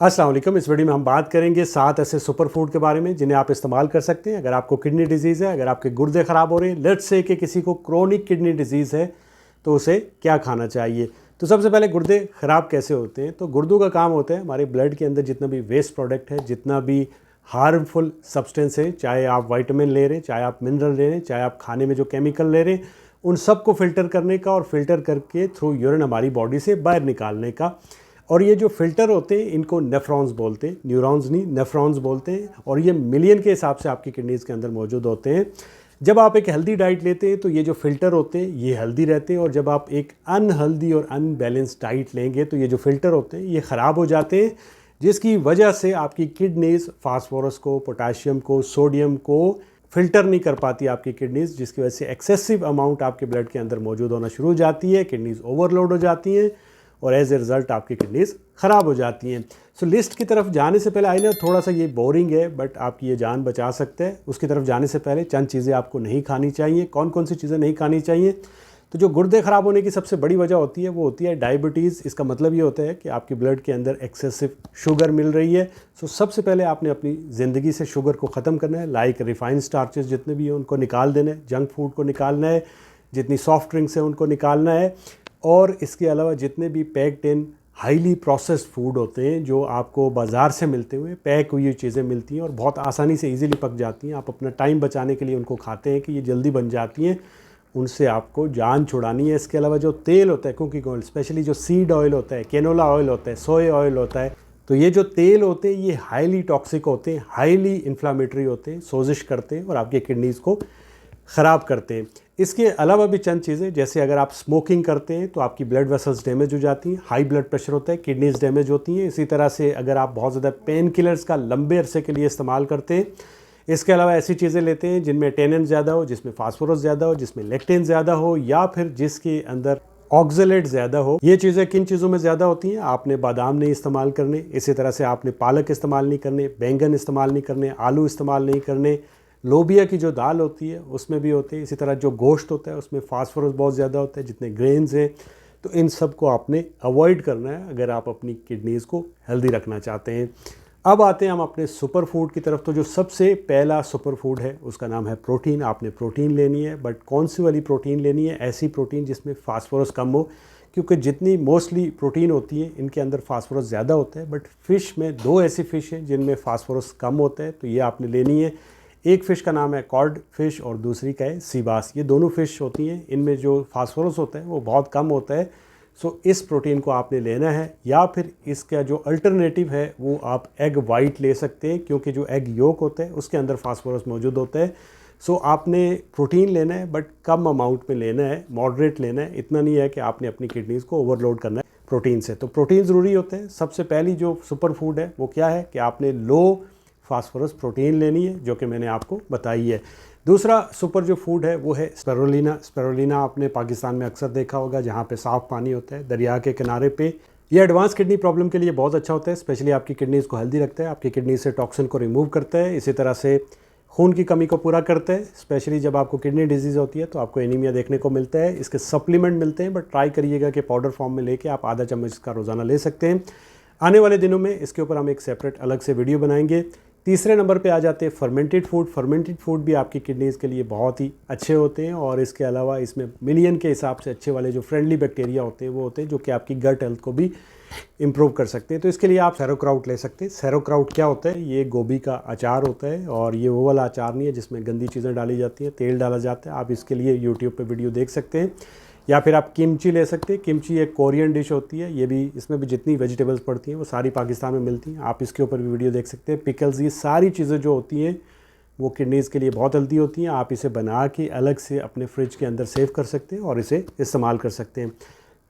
अस्सलाम वालेकुम। इस वीडियो में हम बात करेंगे 7 ऐसे सुपर फूड के बारे में जिन्हें आप इस्तेमाल कर सकते हैं अगर आपको किडनी डिजीज़ है, अगर आपके गुर्दे ख़राब हो रहे हैं। लेट्स से कि किसी को क्रोनिक किडनी डिजीज़ है तो उसे क्या खाना चाहिए। तो सबसे पहले गुर्दे ख़राब कैसे होते हैं। तो गुर्दों का काम होता है हमारे ब्लड के अंदर जितना भी वेस्ट प्रोडक्ट है, जितना भी हार्मफुल सब्सटेंस है, चाहे आप वाइटामिन ले रहे हैं, चाहे आप मिनरल ले रहे हैं, चाहे आप खाने में जो केमिकल ले रहे हैं, उन सब को फ़िल्टर करने का और फ़िल्टर करके थ्रू यूरिन हमारी बॉडी से बाहर निकालने का। और ये जो फ़िल्टर होते हैं इनको नेफ्रॉन्स बोलते हैं, न्यूरॉन्स नहीं, नेफ्रॉन्स बोलते हैं। और ये मिलियन के हिसाब से आपकी किडनीज़ के अंदर मौजूद होते हैं। जब आप एक हेल्दी डाइट लेते हैं तो ये जो फ़िल्टर होते हैं ये हेल्दी रहते हैं, और जब आप एक अनहेल्दी और अनबैलेंस्ड डाइट लेंगे तो ये जो फ़िल्टर होते हैं ये ख़राब हो जाते हैं, जिसकी वजह से आपकी किडनीज़ फास्फोरस को, पोटाशियम को, सोडियम को फ़िल्टर नहीं कर पाती आपकी किडनीज़, जिसकी वजह से एक्सेसिव अमाउंट आपके ब्लड के अंदर मौजूद होना शुरू हो जाती है, किडनीज़ ओवरलोड हो जाती हैं और एज ए रिज़ल्ट आपकी किडनीज़ ख़राब हो जाती हैं। सो लिस्ट की तरफ जाने से पहले, आई ना थोड़ा सा ये बोरिंग है बट आपकी ये जान बचा सकते हैं। उसकी तरफ जाने से पहले चंद चीज़ें आपको नहीं खानी चाहिए। कौन कौन सी चीज़ें नहीं खानी चाहिए? तो जो गुर्दे ख़राब होने की सबसे बड़ी वजह होती है वो होती है डायबिटीज़। इसका मतलब ये होता है कि आपकी ब्लड के अंदर एक्सेसिव शुगर मिल रही है। सो सबसे पहले आपने अपनी ज़िंदगी से शुगर को ख़त्म करना है। लाइक रिफाइंड स्टार्चेस जितने भी हैं उनको निकाल देना है, जंक फूड को निकालना है, जितनी सॉफ्ट ड्रिंक्स हैं उनको निकालना है। और इसके अलावा जितने भी packed in highly processed food होते हैं जो आपको बाज़ार से मिलते हुए पैक हुई चीज़ें मिलती हैं और बहुत आसानी से इजीली पक जाती हैं, आप अपना टाइम बचाने के लिए उनको खाते हैं कि ये जल्दी बन जाती हैं, उनसे आपको जान छुड़ानी है। इसके अलावा जो तेल होता है, कुकिंग ऑयल, स्पेशली जो सीड ऑयल होता है, कैनोला ऑयल होता है, सोया ऑयल होता है, तो ये जो तेल होते हैं ये हाईली टॉक्सिक होते हैं, हाईली इन्फ्लामेटरी होते हैं, सोजिश करते हैं और आपके किडनीज़ को ख़राब करते हैं। इसके अलावा भी चंद चीज़ें, जैसे अगर आप स्मोकिंग करते हैं तो आपकी ब्लड वेसल्स डैमेज हो जाती हैं, हाई ब्लड प्रेशर होता है, किडनीज़ डैमेज होती हैं। इसी तरह से अगर आप बहुत ज़्यादा पेन किलर्स का लंबे अरसे के लिए इस्तेमाल करते हैं, इसके अलावा ऐसी चीज़ें लेते हैं जिनमें टेनिन ज़्यादा हो, जिसमें फास्फोरस ज़्यादा हो, जिसमें लेक्टिन ज़्यादा हो, या फिर जिसके अंदर ऑक्जेलेट ज़्यादा हो। ये चीज़ें किन चीज़ों में ज़्यादा होती हैं? आपने बादाम नहीं इस्तेमाल करने, इसी तरह से आपने पालक इस्तेमाल नहीं करने, बैंगन इस्तेमाल नहीं करने, आलू इस्तेमाल नहीं करने, लोबिया की जो दाल होती है उसमें भी होते हैं। इसी तरह जो गोश्त होता है उसमें फास्फोरस बहुत ज़्यादा होता है, जितने ग्रेन्स हैं। तो इन सब को आपने अवॉइड करना है अगर आप अपनी किडनीज़ को हेल्दी रखना चाहते हैं। अब आते हैं हम अपने सुपर फूड की तरफ। तो जो सबसे पहला सुपर फूड है उसका नाम है प्रोटीन। आपने प्रोटीन लेनी है, बट कौन सी वाली प्रोटीन लेनी है? ऐसी प्रोटीन जिसमें फास्फोरस कम हो, क्योंकि जितनी मोस्टली प्रोटीन होती है इनके अंदर फास्फोरस ज़्यादा होता है। बट फ़िश में दो ऐसी फ़िश हैं जिनमें फास्फोरस कम होता है, तो ये आपने लेनी है। एक फ़िश का नाम है कॉड फिश और दूसरी का है सी बास। ये दोनों फ़िश होती हैं, इनमें जो फास्फोरस होता है वो बहुत कम होता है। सो इस प्रोटीन को आपने लेना है, या फिर इसका जो अल्टरनेटिव है वो आप एग वाइट ले सकते हैं, क्योंकि जो एग योक होता है उसके अंदर फास्फोरस मौजूद होता है। सो आपने प्रोटीन लेना है बट कम अमाउंट में लेना है, मॉडरेट लेना है। इतना नहीं है कि आपने अपनी किडनीज़ को ओवरलोड करना है प्रोटीन से। तो प्रोटीन ज़रूरी होते हैं। सबसे पहली जो सुपर फूड है वो क्या है कि आपने लो फास्फोरस प्रोटीन लेनी है, जो कि मैंने आपको बताई है। दूसरा सुपर जो फूड है वो है स्पिरुलिना। स्पिरुलिना आपने पाकिस्तान में अक्सर देखा होगा, जहाँ पे साफ़ पानी होता है दरिया के किनारे पे। ये एडवांस किडनी प्रॉब्लम के लिए बहुत अच्छा होता है, स्पेशली आपकी किडनीज़ को हेल्दी रखता है, आपकी किडनी से टॉक्सिन को रिमूव करता है। इसी तरह से खून की कमी को पूरा करता है, स्पेशली जब आपको किडनी डिजीज़ होती है तो आपको एनीमिया देखने को मिलता है। इसके सप्लीमेंट मिलते हैं, बट ट्राई करिएगा कि पाउडर फॉर्म में लेके आप आधा चम्मच इसका रोज़ाना ले सकते हैं। आने वाले दिनों में इसके ऊपर हम एक सेपरेट अलग से वीडियो बनाएंगे। तीसरे नंबर पे आ जाते हैं फर्मेंटेड फूड। फर्मेंटेड फूड भी आपकी किडनीज़ के लिए बहुत ही अच्छे होते हैं, और इसके अलावा इसमें मिलियन के हिसाब से अच्छे वाले जो फ्रेंडली बैक्टीरिया होते हैं वो होते हैं जो कि आपकी गट हेल्थ को भी इम्प्रूव कर सकते हैं। तो इसके लिए आप सैरोक्राउट ले सकते हैं। सैरोक्राउट क्या होता है? ये गोभी का अचार होता है, और ये वो वाला अचार नहीं है जिसमें गंदी चीज़ें डाली जाती हैं, तेल डाला जाता है। आप इसके लिए यूट्यूब पर वीडियो देख सकते हैं, या फिर आप किमची ले सकते हैं। किमची एक कोरियन डिश होती है, ये भी, इसमें भी जितनी वेजिटेबल्स पड़ती हैं वो सारी पाकिस्तान में मिलती हैं। आप इसके ऊपर भी वीडियो देख सकते हैं। पिकल्स, ये सारी चीज़ें जो होती हैं वो किडनीज़ के लिए बहुत हेल्दी होती हैं। आप इसे बना के अलग से अपने फ्रिज के अंदर सेव कर सकते हैं और इसे इस्तेमाल कर सकते हैं।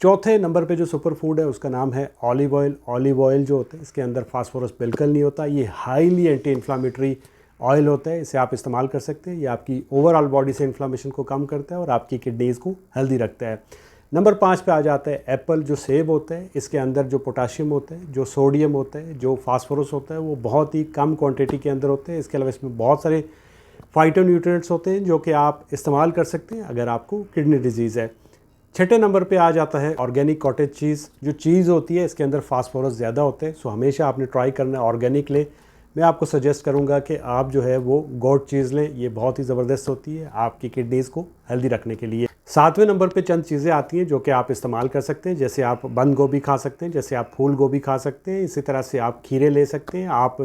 चौथे नंबर पे जो सुपर फूड है उसका नाम है ऑलिव ऑयल। ऑलिव ऑयल जो होता है इसके अंदर फास्फोरस बिल्कुल नहीं होता। ये हाईली एंटी इन्फ्लामेटरी ऑयल होता है, इसे आप इस्तेमाल कर सकते हैं। ये आपकी ओवरऑल बॉडी से इन्फ्लामेशन को कम करता है और आपकी किडनीज़ को हेल्दी रखता है। नंबर 5 पे आ जाता है एप्पल। जो सेब होता है इसके अंदर जो पोटाशियम होता है, जो सोडियम होता है, जो फास्फोरस होता है वो बहुत ही कम क्वांटिटी के अंदर होते हैं। इसके अलावा इसमें बहुत सारे फाइटोन्यूट्रिएंट्स होते हैं जो कि आप इस्तेमाल कर सकते हैं अगर आपको किडनी डिजीज़ है। छठे नंबर पे आ जाता है ऑर्गेनिक कॉटेज चीज़। जो चीज़ होती है इसके अंदर फास्फोरस ज़्यादा होते हैं, सो हमेशा आपने ट्राई करना है ऑर्गेनिक ले। मैं आपको सजेस्ट करूंगा कि आप जो है वो गोट चीज़ लें, ये बहुत ही ज़बरदस्त होती है आपकी किडनीज़ को हेल्दी रखने के लिए। सातवें नंबर पे चंद चीज़ें आती हैं जो कि आप इस्तेमाल कर सकते हैं, जैसे आप बंद गोभी खा सकते हैं, जैसे आप फूल गोभी खा सकते हैं, इसी तरह से आप खीरे ले सकते हैं, आप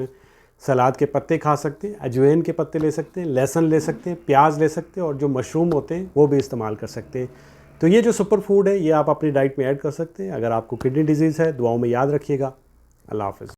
सलाद के पत्ते खा सकते हैं, अजवाइन के पत्ते ले सकते हैं, लहसुन ले सकते हैं, प्याज ले सकते हैं और जो मशरूम होते हैं वो भी इस्तेमाल कर सकते हैं। तो ये जो सुपर फूड है ये आप अपनी डाइट में ऐड कर सकते हैं। अगर आपको किडनी डिजीज़ है दुआओं में याद रखिएगा। अल्लाह हाफ़िज़।